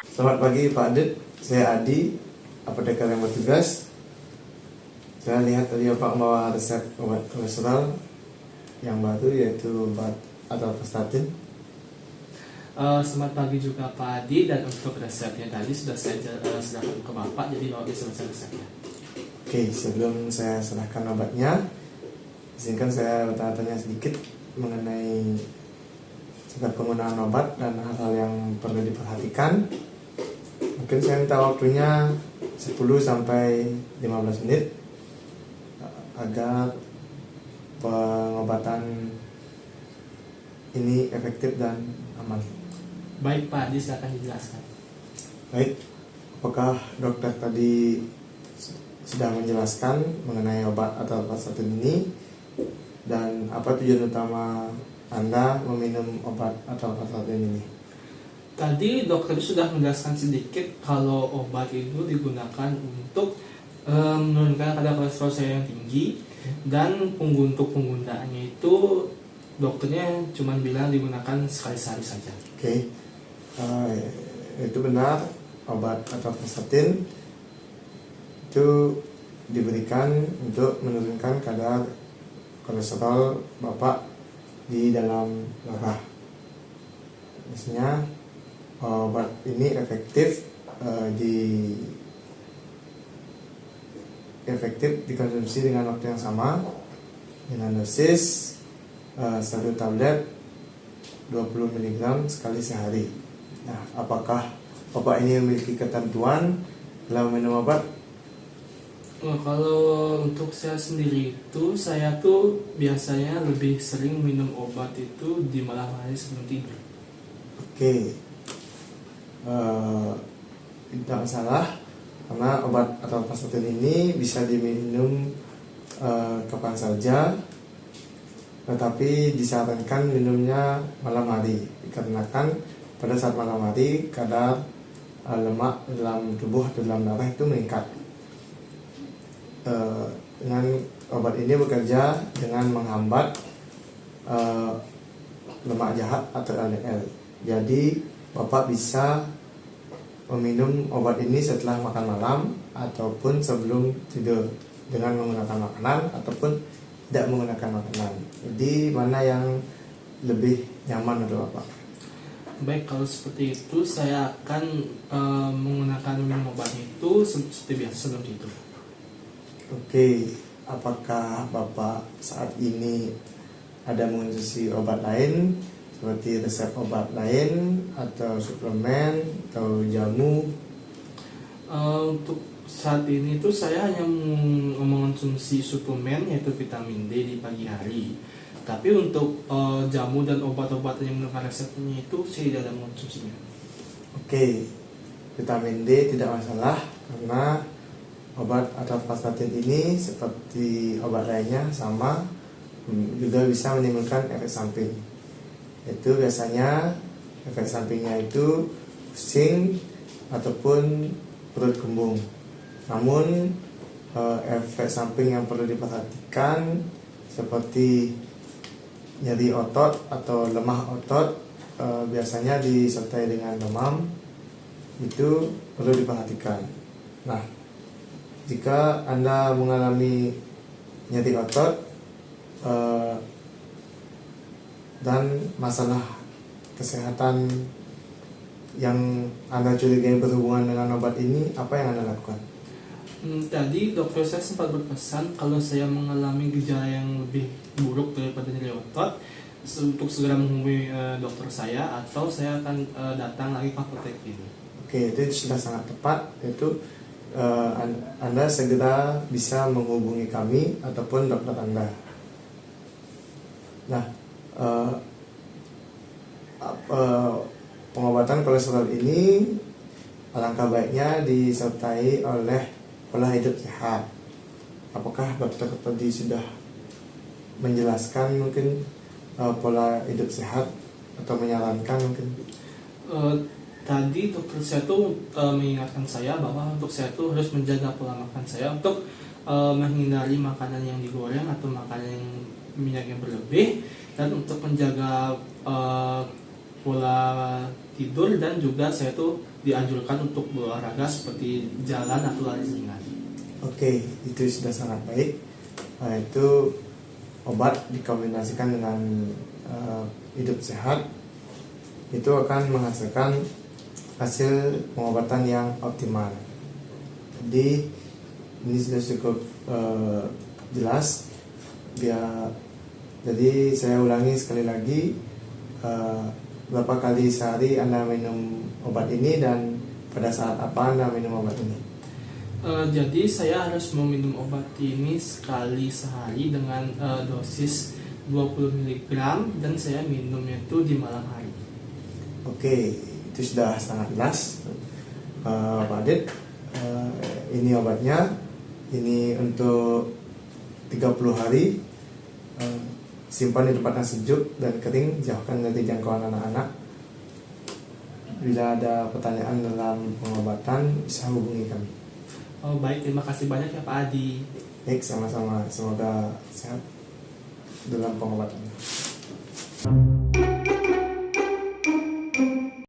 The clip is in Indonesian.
Selamat pagi Pak Adit, saya Adi, apoteker yang bertugas. Saya lihat tadi Bapak membawa resep obat kolesterol yang baru, yaitu obat atorvastatin. Selamat pagi juga Pak Adi, dan untuk resepnya tadi sudah saya serahkan ke Bapak, jadi Bapak bisa baca resepnya. Oke, sebelum saya serahkan obatnya, izinkan saya bertanya-tanya sedikit mengenai sebab penggunaan obat dan hal-hal yang perlu diperhatikan. Mungkin saya minta waktunya 10-15 menit agar pengobatan ini efektif dan aman. Baik Pak Adi, silakan dijelaskan. Baik, apakah dokter tadi sudah menjelaskan mengenai obat atorvastatin ini dan apa tujuan utama Anda meminum obat atorvastatin ini? Tadi dokter sudah menjelaskan sedikit kalau obat itu digunakan untuk menurunkan kadar kolesterol saya yang tinggi, dan untuk penggunaannya itu dokternya cuma bilang digunakan sekali sehari saja. Oke, itu benar. Obat atorvastatin itu diberikan untuk menurunkan kadar kolesterol Bapak di dalam darah. Biasanya obat ini efektif dikonsumsi dengan waktu yang sama dengan dosis 1 tablet 20 mg sekali sehari. Nah, apakah Bapak ini memiliki ketentuan dalam minum obat? Kalau untuk saya sendiri itu, saya tuh biasanya lebih sering minum obat itu di malam hari sebelum tidur. Oke, tidak masalah, karena obat atorvastatin ini bisa diminum kapan saja, tetapi disarankan minumnya malam hari, dikarenakan pada saat malam hari kadar lemak dalam tubuh atau dalam darah itu meningkat. Dengan obat ini bekerja dengan menghambat lemak jahat atau LDL. Jadi Bapak bisa meminum obat ini setelah makan malam ataupun sebelum tidur dengan menggunakan makanan ataupun tidak menggunakan makanan. Jadi mana yang lebih nyaman untuk Bapak? Baik, kalau seperti itu saya akan menggunakan minum obat itu seperti biasa sebelum tidur. Oke, apakah Bapak saat ini ada mengonsumsi obat lain seperti resep obat lain atau suplemen atau jamu? Untuk saat ini tuh saya hanya mengonsumsi suplemen, yaitu vitamin D di pagi hari. Tapi untuk jamu dan obat-obatan yang menggunakan resepnya itu saya tidak ada mengonsumsinya. Oke, vitamin D tidak masalah karena obat atorvastatin ini seperti obat lainnya sama, juga bisa menimbulkan efek samping. Itu biasanya efek sampingnya itu pusing ataupun perut kembung. Namun efek samping yang perlu diperhatikan seperti nyeri otot atau lemah otot, biasanya disertai dengan demam, itu perlu diperhatikan. Nah, jika Anda mengalami nyeri otot dan masalah kesehatan yang Anda curigai berhubungan dengan obat ini, apa yang Anda lakukan? Tadi dokter saya sempat berpesan kalau saya mengalami gejala yang lebih buruk daripada nyeri otot, untuk segera menghubungi dokter saya, atau saya akan datang lagi ke apotek ini. Oke, itu sudah sangat tepat. Itu Anda segera bisa menghubungi kami ataupun dokter Anda. Nah, pengobatan kolesterol ini alangkah baiknya disertai oleh pola hidup sehat. Apakah dokter tadi sudah menjelaskan mungkin pola hidup sehat atau menyarankan mungkin? Tadi dokter saya tuh mengingatkan saya bahwa untuk saya tuh harus menjaga pola makan saya untuk menghindari makanan yang digoreng atau makanan yang minyak yang berlebih, dan untuk menjaga pola tidur, dan juga saya tuh dianjurkan untuk berolahraga seperti jalan atau lari ringan. Oke, itu sudah sangat baik. Itu obat dikombinasikan dengan hidup sehat, itu akan menghasilkan hasil pengobatan yang optimal. Jadi ini sudah cukup jelas. Jadi saya ulangi sekali lagi, berapa kali sehari Anda minum obat ini dan pada saat apa Anda minum obat ini? Jadi saya harus meminum obat ini sekali sehari dengan dosis 20 mg, dan saya minumnya itu di malam hari. Oke, itu sudah sangat jelas, Pak Adit. Ini obatnya, ini untuk 30 hari. Simpan di tempat yang sejuk dan kering, jauhkan dari jangkauan anak-anak. Bila ada pertanyaan dalam pengobatan, bisa hubungi kami. Oh, baik, terima kasih banyak ya Pak Adi. Baik, sama-sama. Semoga sehat dalam pengobatannya.